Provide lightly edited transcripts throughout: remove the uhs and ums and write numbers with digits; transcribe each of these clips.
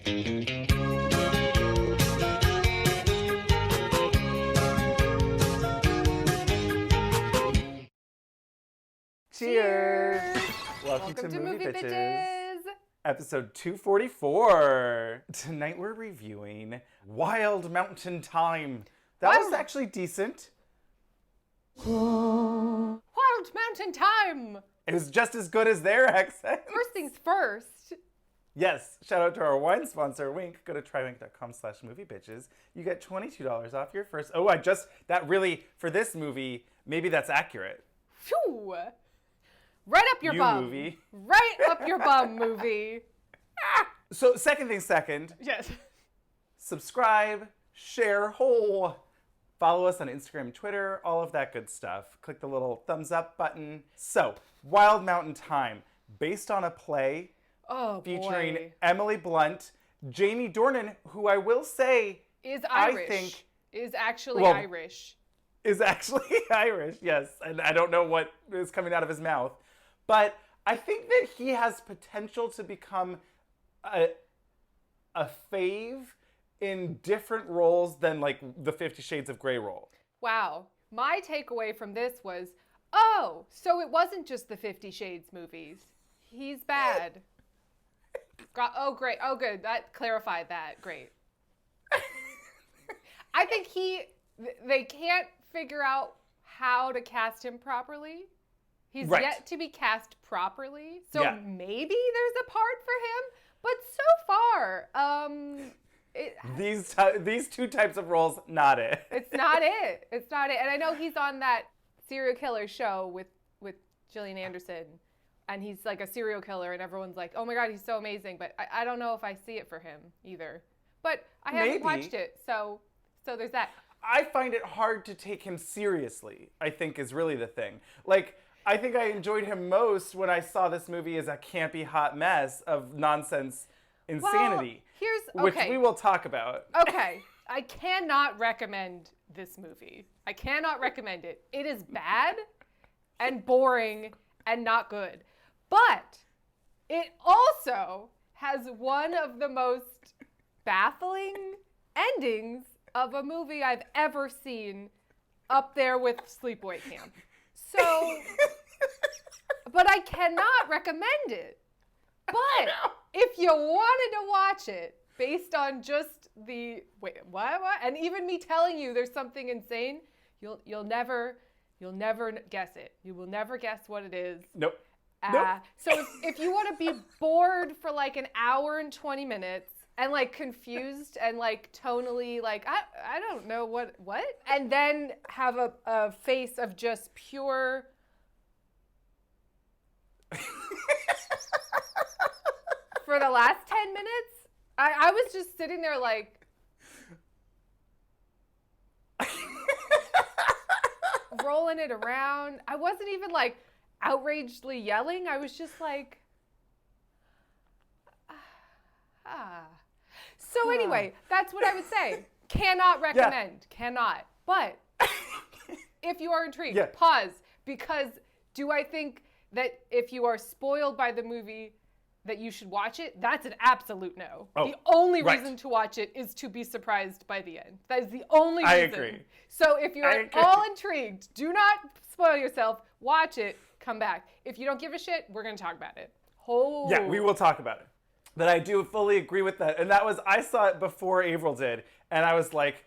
Cheers! Welcome to Movie Bitches. Episode 244. Tonight we're reviewing Wild Mountain Thyme. That was actually decent. Wild Mountain Thyme! It was just as good as their accent. First things first. Yes, shout out to our wine sponsor, Wink. Go to trywink.com/moviebitches. You get $22 off your first. Oh, for this movie, maybe that's accurate. Phew! Right up your bum. Movie. Right up your bum, movie. So, second thing second. Yes. Subscribe, share, follow us on Instagram and Twitter, all of that good stuff. Click the little thumbs up button. So, Wild Mountain Thyme, based on a play featuring Emily Blunt, Jamie Dornan, who I will say is Irish. I think is actually Irish. Is actually Irish, yes. And I don't know what is coming out of his mouth. But I think that he has potential to become a fave in different roles than like the 50 Shades of Grey role. Wow. My takeaway from this was, so it wasn't just the 50 Shades movies. He's bad. Great. Oh, good. That clarified that. Great. I think they can't figure out how to cast him properly. He's yet to be cast properly. So maybe there's a part for him. But so far, these two types of roles, not it. It's not it. It's not it. And I know he's on that serial killer show with Gillian Anderson. And he's like a serial killer. And everyone's like, oh my God, he's so amazing. But I don't know if I see it for him either. But I haven't watched it. So there's that. I find it hard to take him seriously, I think is really the thing. Like, I think I enjoyed him most when I saw this movie as a campy hot mess of nonsense insanity, which we will talk about. Okay, I cannot recommend this movie. I cannot recommend it. It is bad and boring and not good. But it also has one of the most baffling endings of a movie I've ever seen, up there with Sleepaway Camp. So, but I cannot recommend it. But if you wanted to watch it based on just the what? And even me telling you there's something insane, you'll never guess it. You will never guess what it is. Nope. So if you want to be bored for like an hour and 20 minutes and like confused and like tonally like I don't know what and then have a face of just pure for the last 10 minutes I was just sitting there like rolling it around. I wasn't even like outragedly yelling. I was just like So anyway, that's what I would say. Cannot recommend. Cannot. But if you are intrigued, pause. Because do I think that if you are spoiled by the movie that you should watch it? That's an absolute no. The only reason to watch it is to be surprised by the end. That is the only reason. I agree. So if you're at all intrigued, do not spoil yourself. Watch it. Come back. If you don't give a shit, we're going to talk about it. Yeah, we will talk about it. That I do fully agree with that. And I saw it before Avaryl did. And I was like,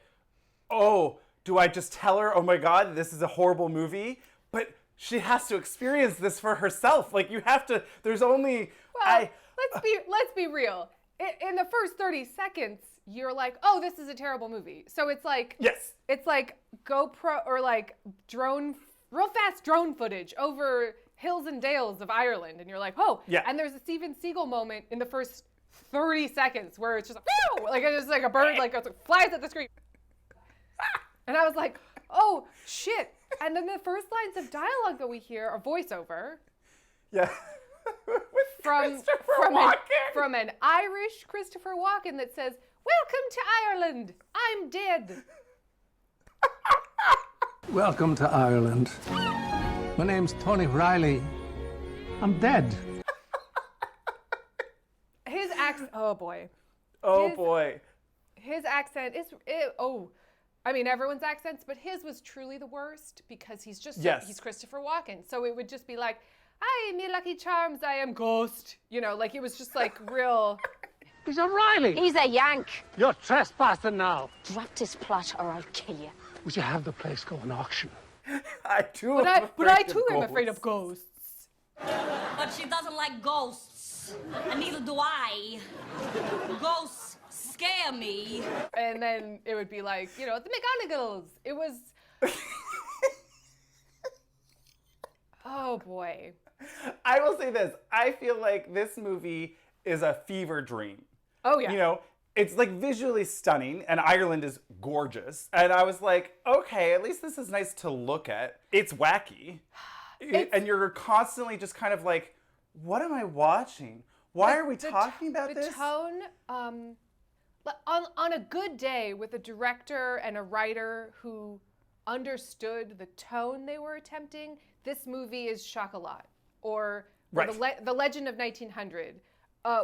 oh, do I just tell her, oh my God, this is a horrible movie? But she has to experience this for herself. Like you have to, there's only... Well, let's be real. In the first 30 seconds, you're like, oh, this is a terrible movie. So it's like... Yes. It's like GoPro or like real fast drone footage over hills and dales of Ireland, and you're like, oh, yeah. And there's a Steven Seagal moment in the first 30 seconds where it's just like, whew! Like it's just like a bird like flies at the screen. And I was like, oh, shit. And then the first lines of dialogue that we hear are voiceover. Yeah. from an Irish Christopher Walken that says, welcome to Ireland, I'm dead. Welcome to Ireland. My name's Tony Riley. I'm dead. His accent, oh boy. Oh, boy. His accent is, I mean, everyone's accents, but his was truly the worst because he's just, he's Christopher Walken. So it would just be like, "Hi, me lucky charms, I am ghost." You know, like it was just like real. He's O'Reilly. He's a Yank. You're trespassing now. Drop this plot or I'll kill you. Would you have the place go on auction? I too But I too am afraid of ghosts. But she doesn't like ghosts, and neither do I. Ghosts scare me. And then it would be like, you know, the McGonagalls. It was. Oh boy. I will say this. I feel like this movie is a fever dream. Oh yeah. You know, it's like visually stunning, and Ireland is gorgeous. And I was like, okay, at least this is nice to look at. It's wacky. And you're constantly just kind of like, what am I watching? Why are we talking about this? The tone, on a good day with a director and a writer who understood the tone they were attempting, this movie is Chocolat, or the Legend of 1900,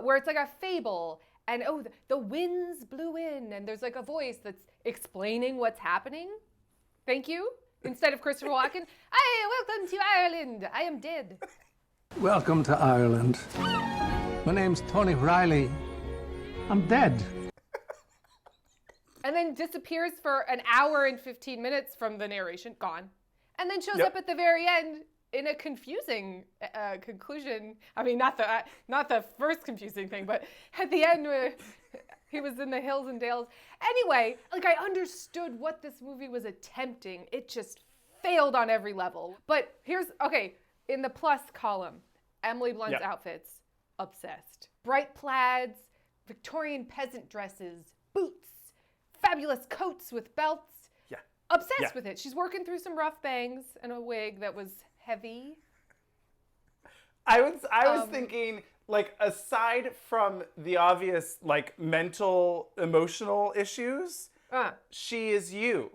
where it's like a fable, and the winds blew in, and there's like a voice that's explaining what's happening. Thank you. Instead of Christopher Walken, "Hi, welcome to Ireland. I am dead." Welcome to Ireland. My name's Tony Riley. I'm dead. And then disappears for an hour and 15 minutes from the narration, gone. And then shows up at the very end in a confusing conclusion. I mean, not the first confusing thing, but at the end where he was in the hills and dales. Anyway, like I understood what this movie was attempting. It just failed on every level. But in the plus column, Emily Blunt's outfits, obsessed. Bright plaids, Victorian peasant dresses, boots, fabulous coats with belts. Obsessed with it. She's working through some rough bangs and a wig that was heavy. I was thinking, like, aside from the obvious, like, mental, emotional issues, she is you.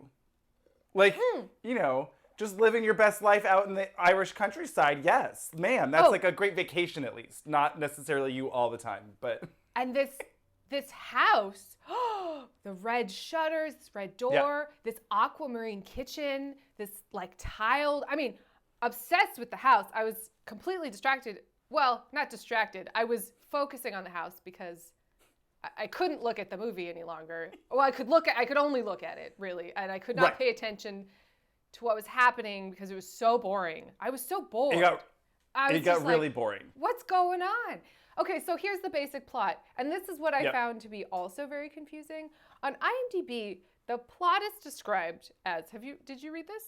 Like, you know, just living your best life out in the Irish countryside. Yes, man, that's like a great vacation at least. Not necessarily you all the time, but. And this house, the red shutters, this red door, this aquamarine kitchen, this like tiled, I mean, obsessed with the house. I was completely distracted. Well, not distracted. I was focusing on the house because I couldn't look at the movie any longer. Well, I could only look at it really. And I could not pay attention to what was happening because it was so boring. I was so bored. It got really boring. What's going on? Okay, so here's the basic plot. And this is what I found to be also very confusing. On IMDb, the plot is described as, did you read this?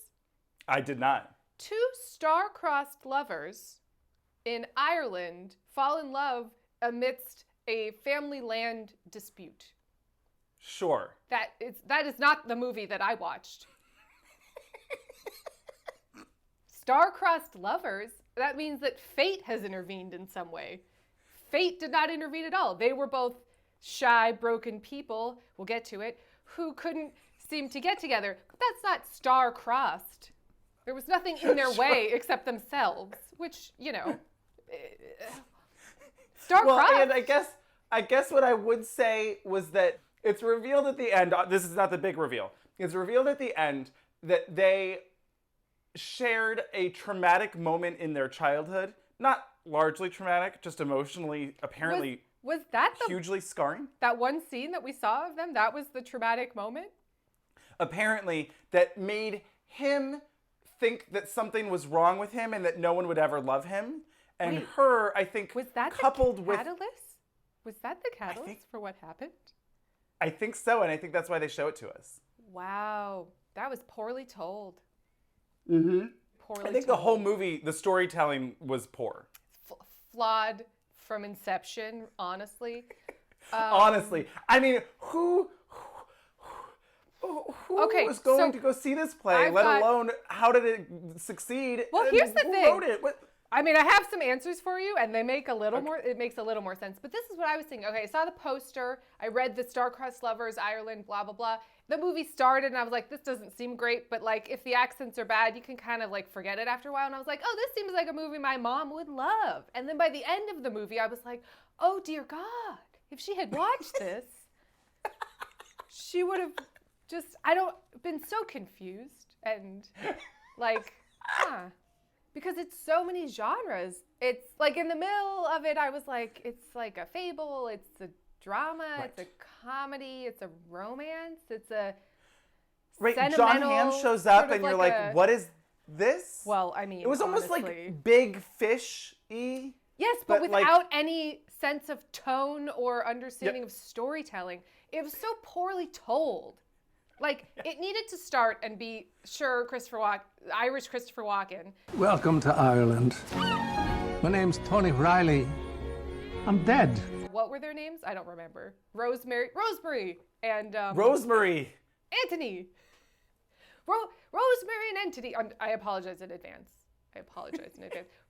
I did not. 2 star-crossed lovers in Ireland fall in love amidst a family land dispute. Sure. That is not the movie that I watched. Star-crossed lovers, that means that fate has intervened in some way. Fate did not intervene at all. They were both shy, broken people, we'll get to it, who couldn't seem to get together. But that's not star-crossed. There was nothing in their way except themselves, which, you know, star-crossed. Well, and I guess what I would say was that it's revealed at the end, this is not the big reveal, it's revealed at the end that they shared a traumatic moment in their childhood. Not largely traumatic, just emotionally, apparently was that hugely scarring. That one scene that we saw of them, that was the traumatic moment? Apparently, that made him think that something was wrong with him and that no one would ever love him. And her, I think, was that coupled the catalyst? Was that the catalyst for what happened? I think so, and I think that's why they show it to us. Wow, that was poorly told. Mm-hmm. Poorly I think told. the whole movie, the storytelling was poor. Flawed from inception, honestly. Honestly. I mean, who was going to go see this play, alone how did it succeed? Well, here's the thing. Who wrote it? I mean, I have some answers for you, and they make it makes a little more sense. But this is what I was thinking. Okay, I saw the poster. I read the Star-Crossed Lovers, Ireland, blah, blah, blah. The movie started, and I was like, this doesn't seem great. But, like, if the accents are bad, you can kind of, like, forget it after a while. And I was like, oh, this seems like a movie my mom would love. And then by the end of the movie, I was like, oh, dear God. If she had watched this, she would have just, been so confused and like, because it's so many genres. It's like in the middle of it, I was like, it's like a fable, it's a drama, it's a comedy, it's a romance, it's a John Hamm shows up and you're like, what is this? Well, I mean, it was almost honestly, like Big Fish-y. Yes, but without any sense of tone or understanding of storytelling. It was so poorly told. Like, it needed to start and be, Irish Christopher Walken. Welcome to Ireland. My name's Tony Riley. I'm dead. What were their names? I don't remember. Rosemary, and Rosemary. Anthony. Rosemary and Anthony. I apologize in advance.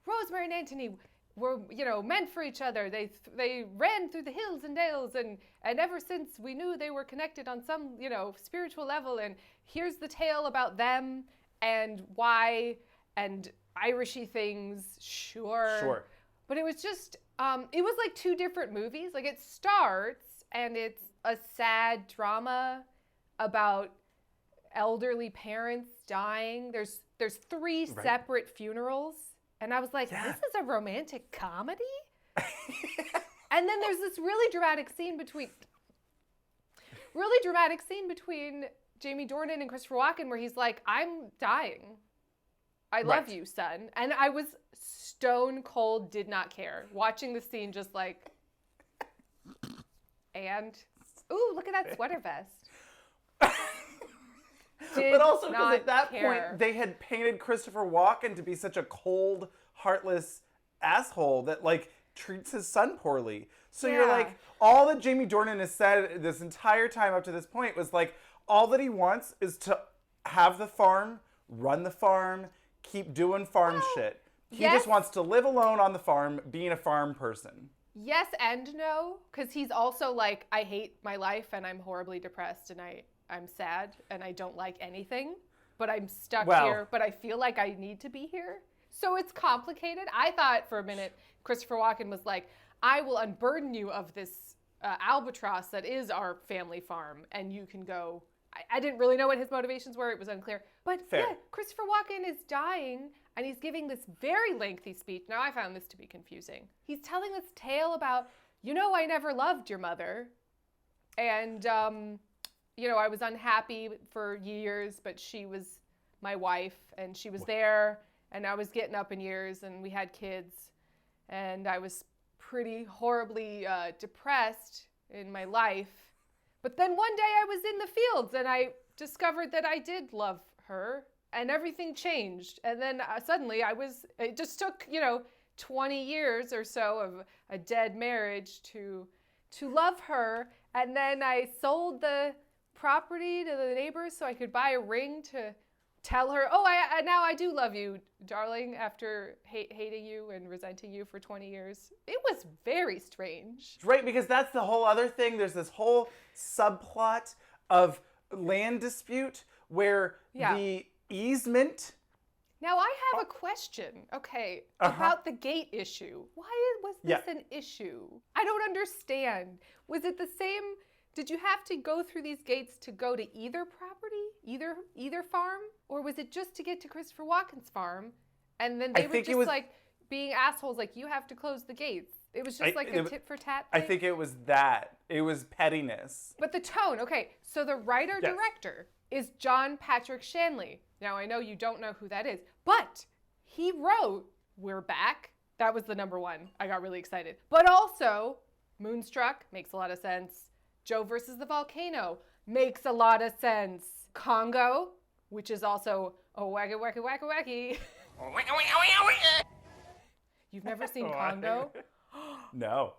Rosemary and Anthony were, meant for each other. They ran through the hills and dales, and ever since we knew they were connected on some, spiritual level. And here's the tale about them and why and Irishy things. Sure. But it was just, it was like two different movies. Like, it starts and it's a sad drama about elderly parents dying. There's three separate funerals. And I was like, this is a romantic comedy? And then there's this really dramatic scene between Jamie Dornan and Christopher Walken where he's like, I'm dying. I love you, son. And I was stone cold, did not care. Watching the scene just like, and, ooh, look at that sweater vest. But also because at that point, they had painted Christopher Walken to be such a cold, heartless asshole that, like, treats his son poorly. So you're like, all that Jamie Dornan has said this entire time up to this point was, like, all that he wants is to have the farm, run the farm, keep doing farm shit. He just wants to live alone on the farm, being a farm person. Yes and no, because he's also like, I hate my life and I'm horribly depressed and I'm sad and I don't like anything, but I'm stuck here, but I feel like I need to be here. So it's complicated. I thought for a minute Christopher Walken was like, I will unburden you of this albatross that is our family farm and you can go. I didn't really know what his motivations were. It was unclear. But yeah, Christopher Walken is dying and he's giving this very lengthy speech. Now I found this to be confusing. He's telling this tale about, I never loved your mother. And, I was unhappy for years, but she was my wife and she was there and I was getting up in years and we had kids and I was pretty horribly depressed in my life. But then one day I was in the fields and I discovered that I did love her and everything changed. And then suddenly it just took, 20 years or so of a dead marriage to love her. And then I sold the property to the neighbors so I could buy a ring to tell her, now I do love you, darling, after hating you and resenting you for 20 years. It was very strange. Right, because that's the whole other thing. There's this whole subplot of land dispute where the easement... Now I have a question, about the gate issue. Why was this an issue? I don't understand. Was it the same... Did you have to go through these gates to go to either property, either farm? Or was it just to get to Christopher Walken's farm? And then they were just like being assholes, like, you have to close the gates. It was just like a tit for tat thing? I think it was that. It was pettiness. But the tone, so the writer-director is John Patrick Shanley. Now, I know you don't know who that is, but he wrote We're Back. That was the number one. I got really excited. But also, Moonstruck makes a lot of sense. Joe versus the Volcano makes a lot of sense. Congo, which is also wacky, wacky, wacky, wacky. You've never seen Congo? No.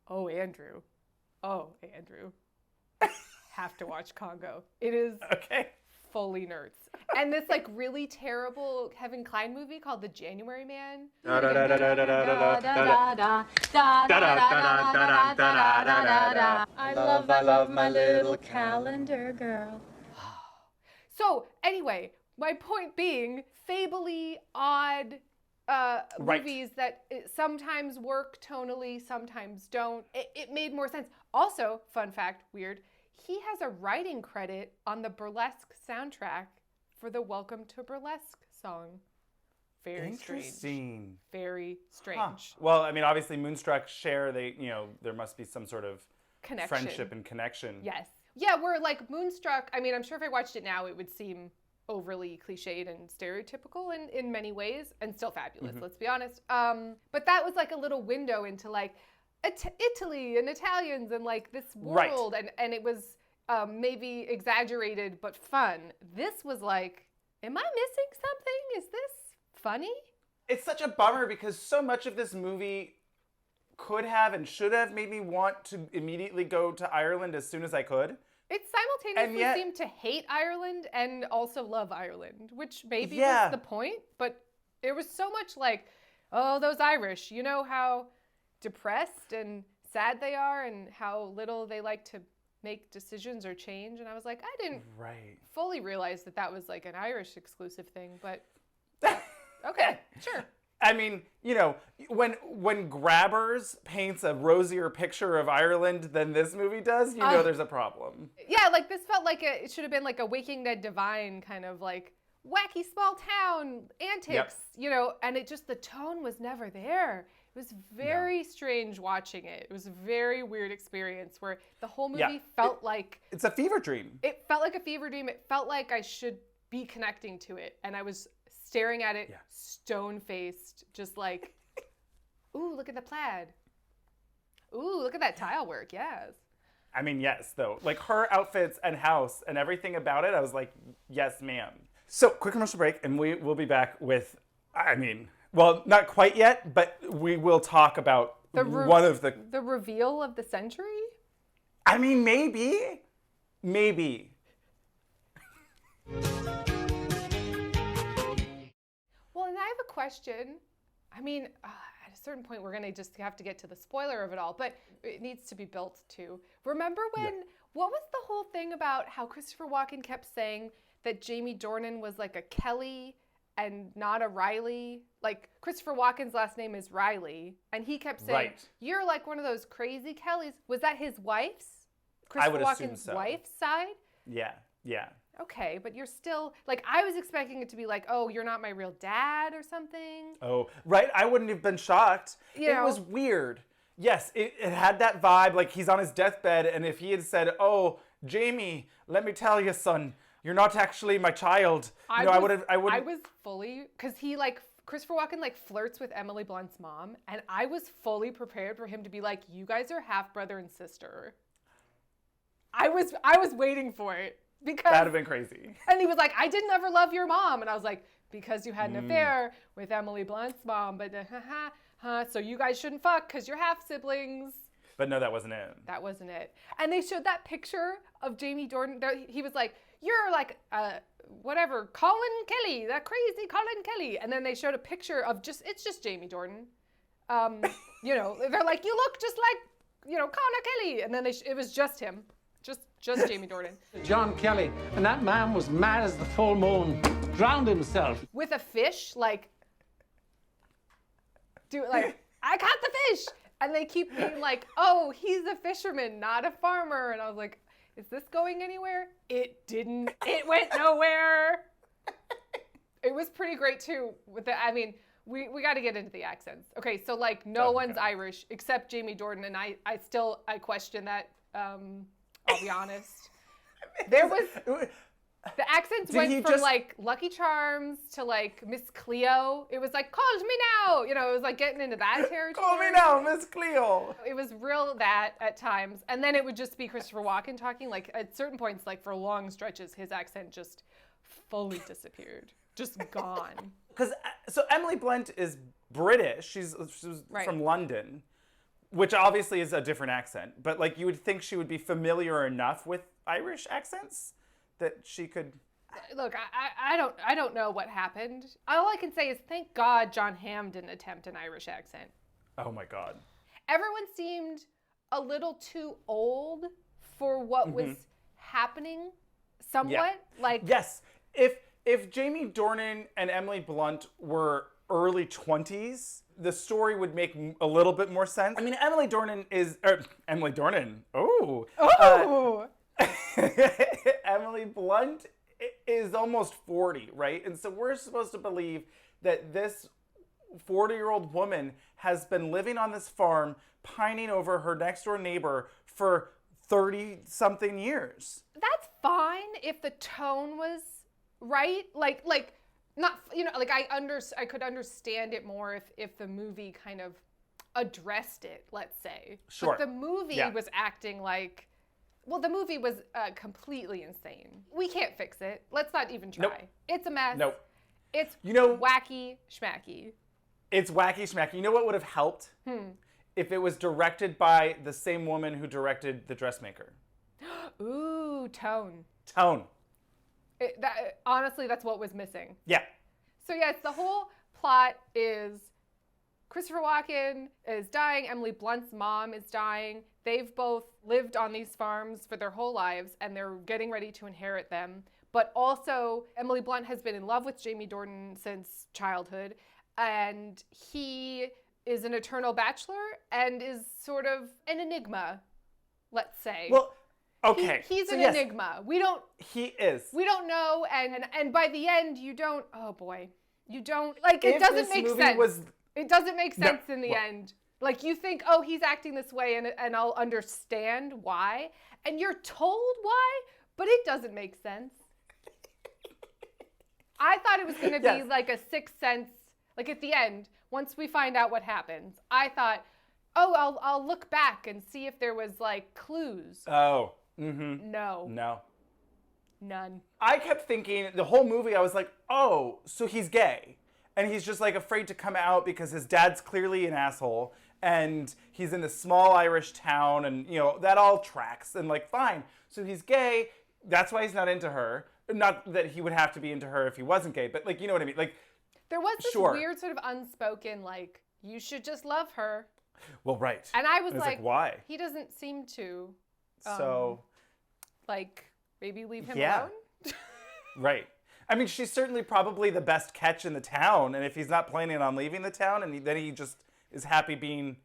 Oh, Andrew. Have to watch Congo. It is fully nerds. And this like really terrible Kevin Kline movie called The January Man. I love my little calendar girl. So anyway, my point being, fably odd movies that sometimes work tonally, sometimes don't. It made more sense. Also, fun fact, weird, he has a writing credit on the Burlesque soundtrack for the Welcome to Burlesque song. Very Interesting. strange. Very strange. Huh. Well, I mean, obviously Moonstruck share, there must be some sort of Connection. friendship and connection. Yes. Yeah, where like Moonstruck, I mean, I'm sure if I watched it now, it would seem overly cliched and stereotypical in many ways, and still fabulous, let's be honest. But that was like a little window into like Italy and Italians and like this world, and it was maybe exaggerated but fun. This was like, am I missing something? Is this funny? It's such a bummer because so much of this movie could have and should have made me want to immediately go to Ireland as soon as I could. It simultaneously yet, seemed to hate Ireland and also love Ireland, which maybe Yeah. was the point, but it was so much like, oh, those Irish, you know how depressed and sad they are and how little they like to make decisions or change. And I was like, I didn't fully realize that that was like an Irish exclusive thing, but okay, sure. I mean, you know, when Grabbers paints a rosier picture of Ireland than this movie does, you know there's a problem. Yeah, like this felt like it should have been like a Waking Dead Divine kind of like wacky small town antics, you know, and it just, the tone was never there. It was very strange watching it. It was a very weird experience where the whole movie felt like... It's a fever dream. It felt like a fever dream. It felt like I should be connecting to it. And I was staring at it stone-faced, just like, ooh, look at the plaid. Ooh, look at that tile work, yes. I mean, yes, though. Like, her outfits and house and everything about it, I was like, yes, ma'am. So, quick commercial break, and we will be back with, I mean, well, not quite yet, but we will talk about one of the... The reveal of the century? I mean, maybe. Maybe. Well, and I have a question. I mean, at a certain point, we're going to just have to get to the spoiler of it all, but it needs to be built too. Remember when, what was the whole thing about how Christopher Walken kept saying that Jamie Dornan was like a Kelly and not a Riley? Like, Christopher Walken's last name is Riley, and he kept saying, you're like one of those crazy Kellys. Was that his wife's? Christopher Walken's wife's side? Yeah, yeah. Okay, but you're still, like, I was expecting it to be like, oh, you're not my real dad or something. Oh, right. I wouldn't have been shocked. It was weird. Yes, it had that vibe, like he's on his deathbed, and if he had said, oh, Jamie, let me tell you, son, you're not actually my child. I was fully, because he, like, Christopher Walken, like, flirts with Emily Blunt's mom, and I was fully prepared for him to be like, you guys are half brother and sister. I was waiting for it. Because that'd have been crazy. And he was like, I didn't ever love your mom. And I was like, because you had an affair with Emily Blunt's mom, but so you guys shouldn't fuck because you're half siblings. But no, that wasn't it. That wasn't it. And they showed that picture of Jamie Dornan. He was like, you're like, whatever, Colin Kelly, that crazy Colin Kelly. And then they showed a picture of it's just Jamie Dornan. You know, they're like, you look just like, you know, Connor Kelly. And then it was just him. Just Jamie Dornan. John Kelly, and that man was mad as the full moon, drowned himself. With a fish, like, I caught the fish! And they keep being like, oh, he's a fisherman, not a farmer. And I was like, is this going anywhere? It didn't. It went nowhere. It was pretty great, too. I mean, we got to get into the accents. Okay, so, like, no one's Irish except Jamie Dornan, and I question that. I'll be honest. There was the accents went from like Lucky Charms to like Miss Cleo. It was like, call me now. You know, it was like getting into that territory. Call me now, Miss Cleo. It was real that at times, and then it would just be Christopher Walken talking. Like at certain points, like for long stretches, his accent just fully disappeared, just gone. Because so Emily Blunt is British. She's from London. Which obviously is a different accent, but like you would think she would be familiar enough with Irish accents that she could. Look, I don't know what happened. All I can say is thank God John Hamm didn't attempt an Irish accent. Oh my God. Everyone seemed a little too old for what was happening. Somewhat like yes, if Jamie Dornan and Emily Blunt were early 20s. The story would make a little bit more sense. I mean, Emily Dornan is... Emily Dornan. Oh. Emily Blunt is almost 40, right? And so we're supposed to believe that this 40-year-old woman has been living on this farm, pining over her next door neighbor for 30-something years. That's fine if the tone was right. Like not, like I could understand it more if the movie kind of addressed it, let's say. Sure. But the movie was acting like, well, the movie was completely insane. We can't fix it. Let's not even try. Nope. It's a mess. Nope. It's wacky schmacky. It's wacky schmacky. You know what would have helped? If it was directed by the same woman who directed The Dressmaker. Ooh, tone. Tone. Honestly, that's what was missing. Yeah. So yes, the whole plot is Christopher Walken is dying. Emily Blunt's mom is dying. They've both lived on these farms for their whole lives, and they're getting ready to inherit them. But also, Emily Blunt has been in love with Jamie Dornan since childhood, and he is an eternal bachelor and is sort of an enigma, let's say. Well, okay. He's so an yes, enigma. He is. We don't know, and by the end, you don't. Oh boy, you don't like. It If doesn't this make movie sense. It doesn't make sense in the well- end. Like you think, oh, he's acting this way, and I'll understand why, and you're told why, but it doesn't make sense. I thought it was going to be like a Sixth Sense. Like at the end, once we find out what happens, I thought, oh, I'll look back and see if there was like clues. Oh. Mm-hmm. No. None. I kept thinking the whole movie, I was like, oh, so he's gay. And he's just like afraid to come out because his dad's clearly an asshole. And he's in this small Irish town, and that all tracks. And like, fine. So he's gay. That's why he's not into her. Not that he would have to be into her if he wasn't gay, but like, you know what I mean? Like, there was this sure. weird sort of unspoken, like, you should just love her. Well, right. And I was like, why? He doesn't seem to. So. Like, maybe leave him Yeah. alone? Right. I mean, she's certainly probably the best catch in the town. And if he's not planning on leaving the town and then he just is happy being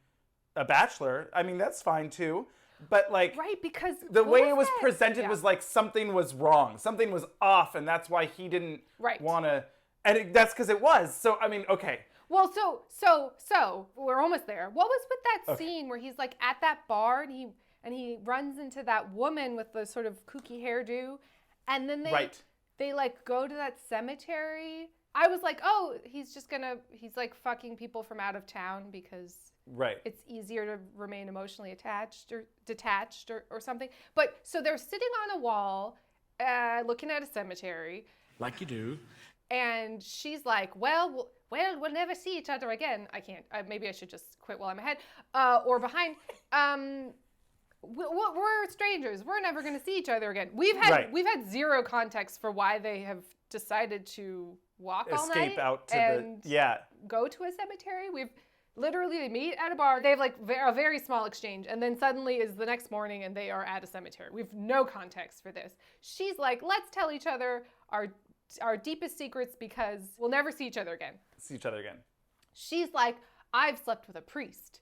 a bachelor, I mean, that's fine too. But like, right, because the way it was that? presented Yeah. was like something was wrong. Something was off. And that's why he didn't Right. want to. And that's because it was. So, I mean, okay. Well, so we're almost there. What was with that scene where he's like at that bar and he runs into that woman with the sort of kooky hairdo, and then they like go to that cemetery. I was like, oh, he's like fucking people from out of town because it's easier to remain emotionally attached or detached or something. But so they're sitting on a wall, looking at a cemetery. Like you do. And she's like, well, we'll never see each other again. I can't. Maybe I should just quit while I'm ahead or behind. We're strangers. We're never going to see each other again. We've had zero context for why they have decided to walk all night Escape out to and go to a cemetery. They meet at a bar. They have like a very small exchange, and then suddenly is the next morning, and they are at a cemetery. We've no context for this. She's like, let's tell each other our deepest secrets because we'll never see each other again. She's like, I've slept with a priest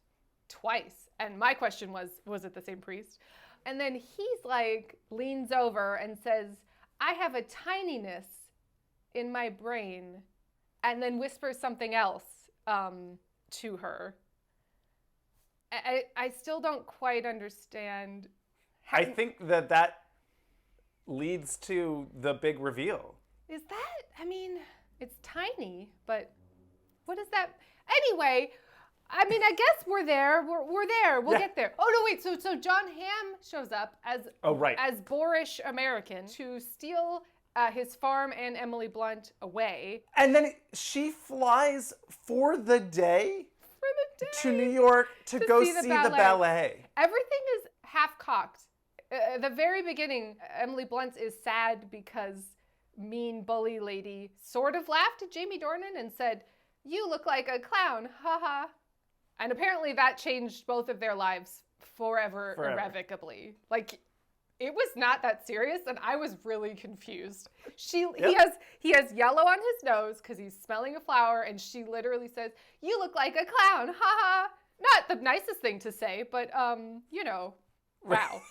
twice. And my question was it the same priest? And then he's like, leans over and says, I have a tininess in my brain, and then whispers something else to her. I still don't quite understand. I think that leads to the big reveal. Is that? I mean, it's tiny, but what is that? Anyway, I mean, I guess we're there. We're there. We'll get there. Oh no, wait. So John Hamm shows up as boorish American to steal his farm and Emily Blunt away. And then she flies for the day to New York to go see the ballet. Everything is half cocked. At the very beginning, Emily Blunt is sad because mean bully lady sort of laughed at Jamie Dornan and said, "You look like a clown, haha." And apparently that changed both of their lives forever. Irrevocably. Like, it was not that serious, and I was really confused. He has yellow on his nose because he's smelling a flower, and she literally says, "You look like a clown, haha." Not the nicest thing to say, but wow.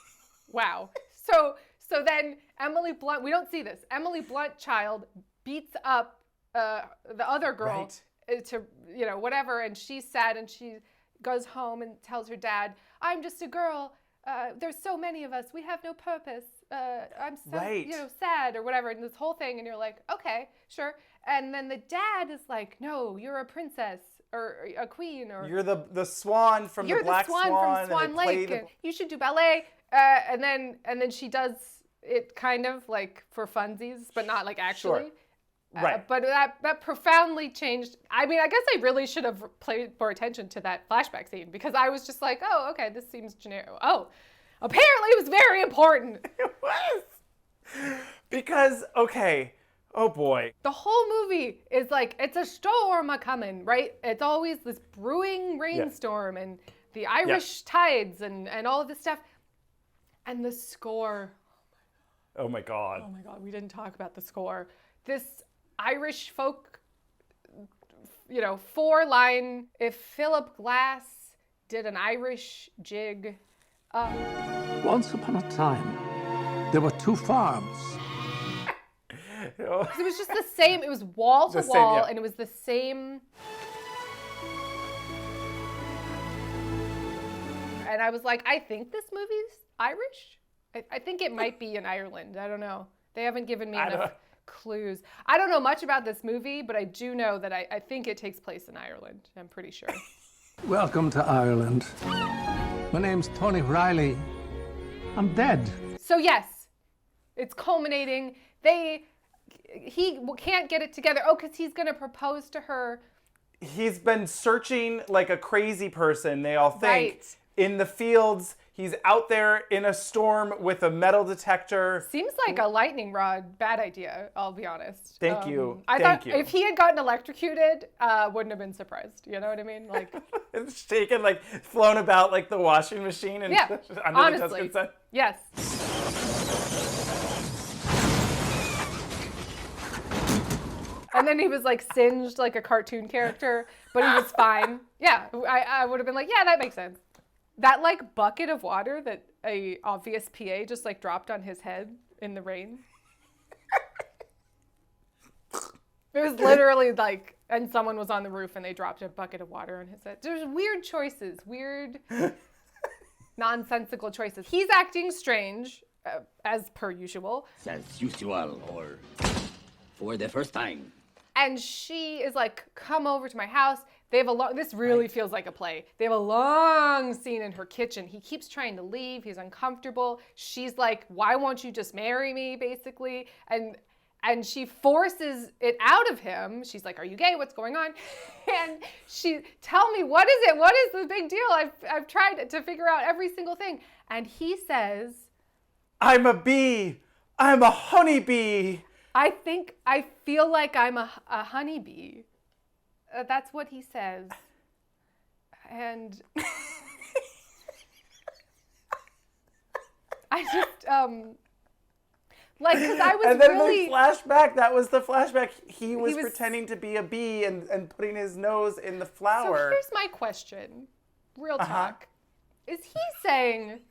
Wow. So So then Emily Blunt, we don't see this. Emily Blunt child beats up the other girl to, whatever. And she's sad and she goes home and tells her dad, I'm just a girl. There's so many of us. We have no purpose. I'm so, sad or whatever. And this whole thing. And you're like, okay, sure. And then the dad is like, no, you're a princess or a queen. Or you're the swan from the Black Swan. You're the swan from Swan Lake. You should do ballet. And then she does it kind of like for funsies, but not like actually. Sure. Right. But that profoundly changed. I mean, I guess I really should have paid more attention to that flashback scene because I was just like, oh, okay, this seems generic. Oh, apparently it was very important. It was. Because, okay, oh boy. The whole movie is like, it's a storm a-coming, right? It's always this brewing rainstorm and the Irish tides and all of this stuff. And the score. Oh my God. Oh my God, we didn't talk about the score. This Irish folk, 4-line, if Philip Glass did an Irish jig. Once upon a time, there were 2 farms. It was just the same, it was wall to wall, and it was the same. And I was like, I think this movie's Irish. I think it might be in Ireland. I don't know. They haven't given me enough clues. I don't know much about this movie, but I do know that I think it takes place in Ireland. I'm pretty sure. Welcome to Ireland. My name's Tony Riley. I'm dead. So yes, it's culminating. He can't get it together. Oh, because he's going to propose to her. He's been searching like a crazy person, they all think. Right. In the fields. He's out there in a storm with a metal detector. Seems like a lightning rod. Bad idea, I'll be honest. Thank you. I thought if he had gotten electrocuted, wouldn't have been surprised. You know what I mean? Like it's shaken, like flown about like the washing machine and under the Tuscan Sun. Yes. And then he was like singed like a cartoon character, but he was fine. Yeah, I would have been like, yeah, that makes sense. That like bucket of water that a obvious PA just like dropped on his head in the rain. It was literally like, and someone was on the roof and they dropped a bucket of water on his head. There's weird choices, weird, nonsensical choices. He's acting strange, as per usual. As usual, or for the first time. And she is like, come over to my house. They have this really feels like a play. They have a long scene in her kitchen. He keeps trying to leave. He's uncomfortable. She's like, why won't you just marry me, basically? And she forces it out of him. She's like, are you gay? What's going on? And tell me, what is it? What is the big deal? I've tried to figure out every single thing. And he says, I'm a bee. I'm a honeybee. I feel like I'm a honeybee. That's what he says. And I just, like, because I was and then really... the flashback, that was the flashback. He was pretending to be a bee and putting his nose in the flower. So here's my question. Real talk. Is he saying,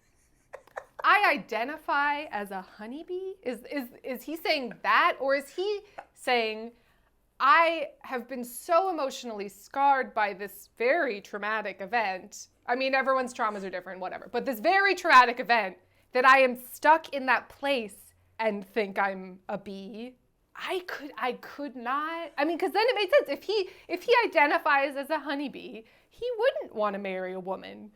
I identify as a honeybee? Is he saying that? Or is he saying, I have been so emotionally scarred by this very traumatic event. I mean, everyone's traumas are different, whatever. But this very traumatic event that I am stuck in that place and think I'm a bee. I could not. I mean, because then it made sense. If he identifies as a honeybee, he wouldn't want to marry a woman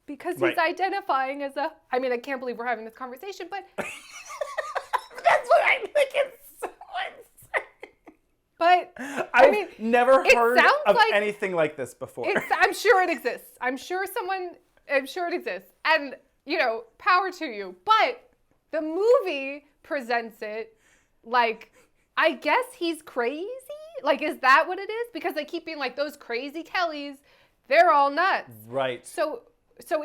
because he's identifying as a. I mean, I can't believe we're having this conversation, but that's what I think it's so insane. But I've never heard of like, anything like this before. I'm sure it exists. I'm sure it exists. And, power to you. But the movie presents it like, I guess he's crazy? Like, is that what it is? Because they keep being like, those crazy Kellys, they're all nuts. Right. So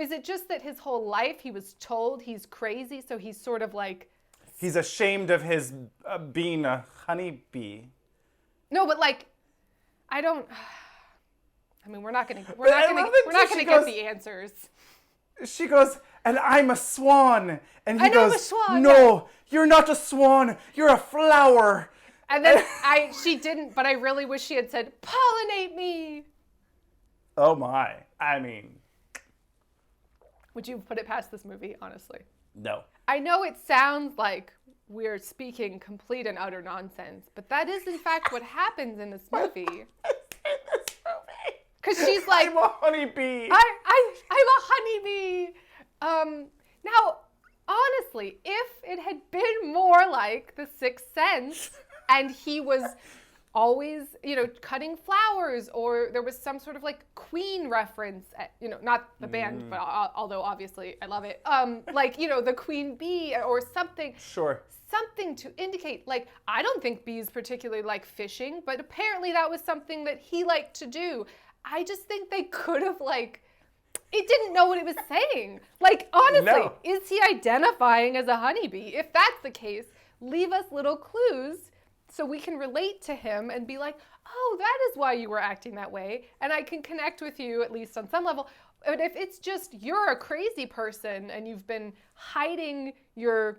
is it just that his whole life he was told he's crazy, so he's sort of like... He's ashamed of his being a honeybee. No, but like, I mean, we're not gonna get the answers. She goes, and I'm a swan. And he I know I'm goes, a swan, no, you're not a swan, you're a flower. And then she didn't, but I really wish she had said, pollinate me. Oh my, I mean. Would you put it past this movie, honestly? No. I know it sounds like we're speaking complete and utter nonsense, but that is in fact what happens in this movie. Because she's like, I'm a honeybee. I'm a honeybee. Now, honestly, if it had been more like The Sixth Sense, and he was always, cutting flowers, or there was some sort of like Queen reference, not the band, but although obviously I love it, the Queen Bee or something. Sure. Something to indicate, like, I don't think bees particularly like fishing, but apparently that was something that he liked to do. I just think they could have, it didn't know what it was saying. Like, honestly, No. Is he identifying as a honeybee? If that's the case, leave us little clues so we can relate to him and be like, oh, that is why you were acting that way, and I can connect with you at least on some level. But if it's just you're a crazy person and you've been hiding your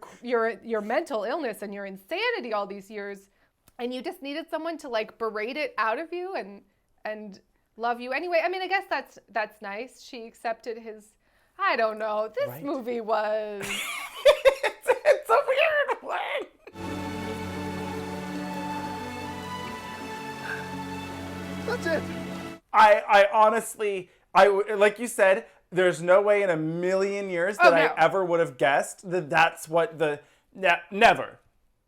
mental illness and your insanity all these years, and you just needed someone to berate it out of you and love you anyway. I mean, I guess that's nice. She accepted his. I don't know. This movie was. it's a weird one. That's it. I honestly, like you said, there's no way in a million years that I ever would have guessed that that's what never.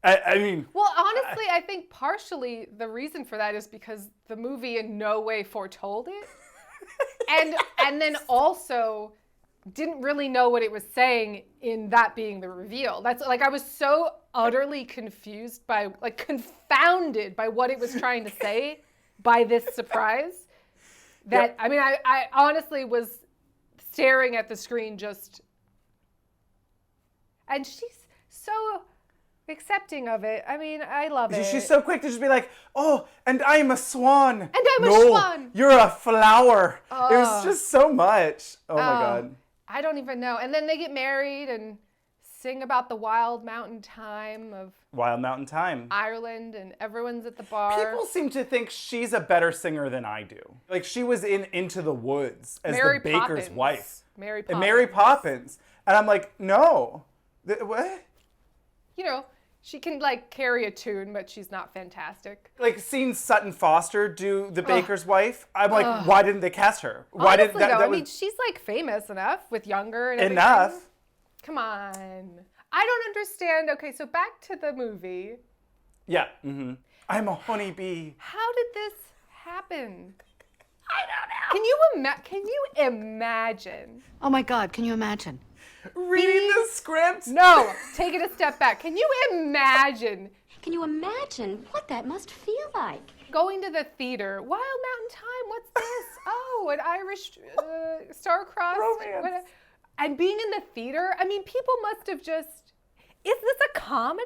I mean. Well, honestly, I think partially the reason for that is because the movie in no way foretold it. and then also didn't really know what it was saying in that being the reveal. That's I was so utterly confused confounded by what it was trying to say by this surprise that, I mean, I honestly was staring at the screen and she's so accepting of it. I mean, I love it. She's so quick to just be like, oh, and I'm a swan. And I'm a swan. You're a flower. It was just so much. Oh my God. I don't even know. And then they get married and sing about the wild mountain thyme of Wild Mountain Thyme. Ireland, and everyone's at the bar. People seem to think she's a better singer than I do. Like, she was in Into the Woods as Mary the baker's Poppins. wife. Mary And Poppins. Mary Poppins. And I'm like, no. What? She can carry a tune, but she's not fantastic. Like, seeing Sutton Foster do the baker's wife, I'm like, why didn't they cast her? Why Honestly, did that? though, was she's famous enough with Younger and everything. enough. Come on. I don't understand. Okay, so back to the movie. Yeah. Mm-hmm. I'm a honeybee. How did this happen? I don't know. Can you imagine? Oh my God, can you imagine? Reading the script? No, take it a step back. Can you imagine Can you imagine what that must feel like? going to the theater? Wild Mountain Thyme, what's this? Oh, an Irish star-crossed. Romance. And being in the theater, I mean, people must have just, is this a comedy?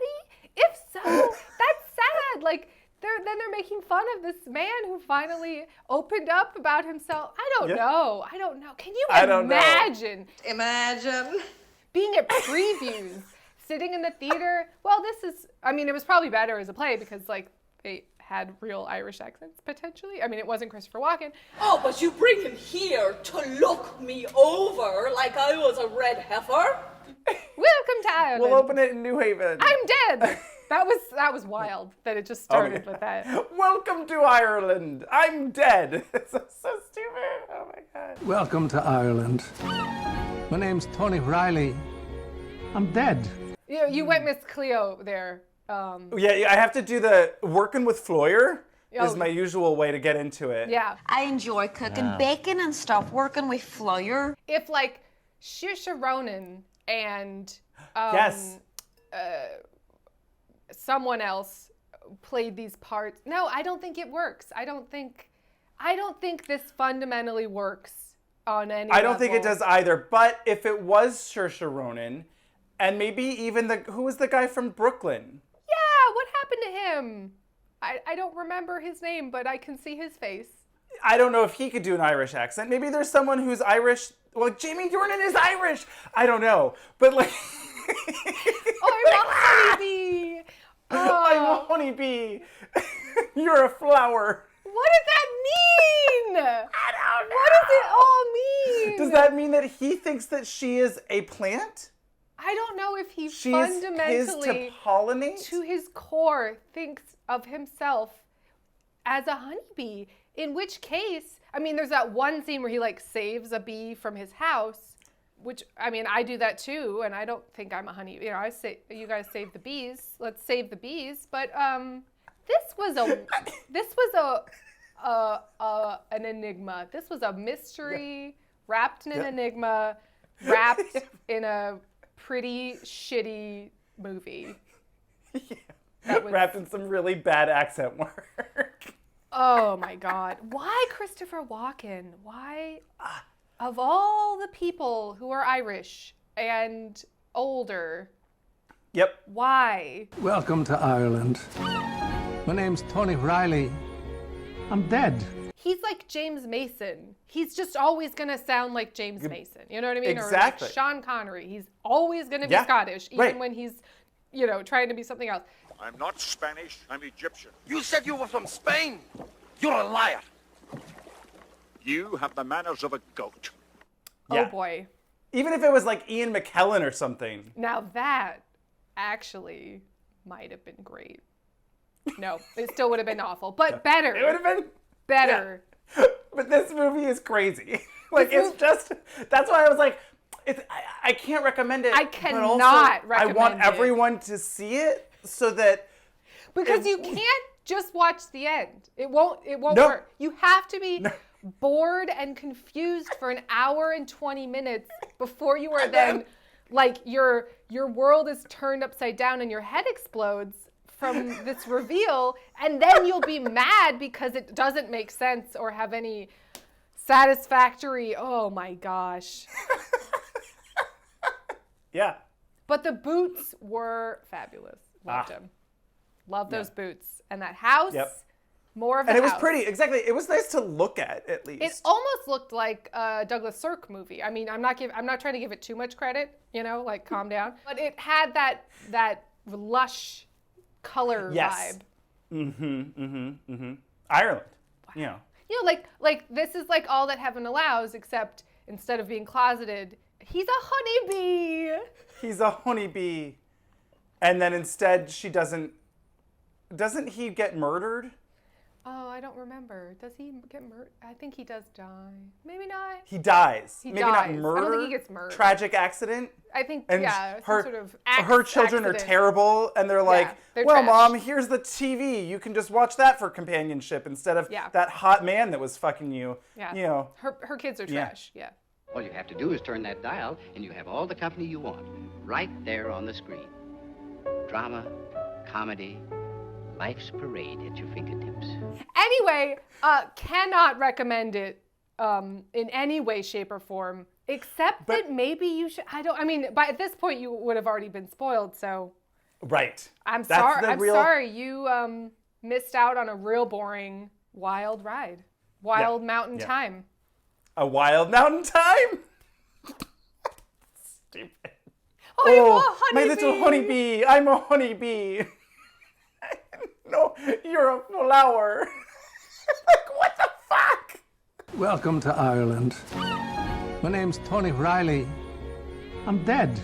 If so, that's sad. Then they're making fun of this man who finally opened up about himself. I don't know. Can you imagine? Imagine. Being at previews, sitting in the theater. Well, it was probably better as a play because they had real Irish accents potentially. I mean, it wasn't Christopher Walken. Oh, but you bring him here to look me over like I was a red heifer? Welcome to Ireland. We'll open it in New Haven. I'm dead. That was wild that it just started with that. Welcome to Ireland. I'm dead. It's so stupid. Oh my God. Welcome to Ireland. My name's Tony Riley. I'm dead. You went Miss Cleo there. Yeah, I have to do the working with Floyer. Is my usual way to get into it. Yeah. I enjoy cooking bacon and stuff, working with Floyer. If Saoirse Ronan and Yes. Someone else played these parts. No, I don't think it works. I don't think this fundamentally works on any I don't think it level. does either. But if it was Saoirse Ronan, and maybe even who was the guy from Brooklyn? Yeah, what happened to him? I don't remember his name, but I can see his face. I don't know if he could do an Irish accent. Maybe there's someone who's Irish Well, Jamie Dornan is Irish. I don't know, but like. Oh, I'm a honeybee. I'm a honeybee. You're a flower. What does that mean? I don't know. What does it all mean? Does that mean that he thinks that she is a plant? I don't know if he She's fundamentally, his to pollinate? to his core, thinks of himself as a honeybee. In which case, I mean, there's that one scene where he like saves a bee from his house, which, I mean, I do that too, and I don't think I'm a honey. You know, I say, you guys save the bees. Let's save the bees. But this was an enigma. This was a mystery wrapped in an enigma, wrapped in a pretty shitty movie. Yeah. Wrapped in some really bad accent work. Oh my God. Why Christopher Walken? Why, of all the people who are Irish and older, Yep. why? Welcome to Ireland. My name's Tony Riley. I'm dead. He's like James Mason. He's just always going to sound like James Mason. You know what I mean? Exactly. Or like Sean Connery. He's always going to be Scottish, even when he's, you know, trying to be something else. I'm not Spanish, I'm Egyptian. You said you were from Spain. You're a liar. You have the manners of a goat. Oh boy. Even if it was like Ian McKellen or something. Now that actually might have been great. No, it still would have been awful, but better. It would have been better. Yeah. But this movie is crazy. Like, it's just, that's why I was like, I can't recommend it. I cannot but also, recommend I want it. everyone to see it so that. Because you can't just watch the end. It won't work. You have to be bored and confused for an hour and 20 minutes before you are then, like, your world is turned upside down and your head explodes from this reveal, and then you'll be mad because it doesn't make sense or have any satisfactory, oh my gosh. Yeah. But the boots were fabulous. Loved them. Loved those boots. And that house, more of the house. And it was pretty, exactly. It was nice to look at least. It almost looked like a Douglas Sirk movie. I mean, I'm not trying to give it too much credit, you know, like calm down. But it had that lush color vibe. Ireland, you know. You know, like this is like All That Heaven Allows, except instead of being closeted, he's a honeybee. He's a honeybee. And then instead doesn't he get murdered? Oh, I don't remember. Does he get murdered? I think he does die. Maybe not. He dies. He Maybe dies. not murder. I don't think he gets murdered. Tragic accident. I think, and some sort of her children accident. are terrible, and they're like, they're well, trash. Mom, here's the TV. You can just watch that for companionship instead of that hot man that was fucking you. Yeah. You know. Her kids are trash. Yeah. All you have to do is turn that dial, and you have all the company you want, right there on the screen. Drama, comedy, life's parade at your fingertips. Anyway, cannot recommend it in any way, shape, or form, except that maybe you should. By at this point, you would have already been spoiled, so. Right. I'm sorry. You missed out on a real boring, wild ride. Wild Mountain Thyme. A wild mountain time? Stupid. Oh, my little honeybee. I'm a honeybee. No, you're a flower. Like, what the fuck? Welcome to Ireland. My name's Tony Riley. I'm dead.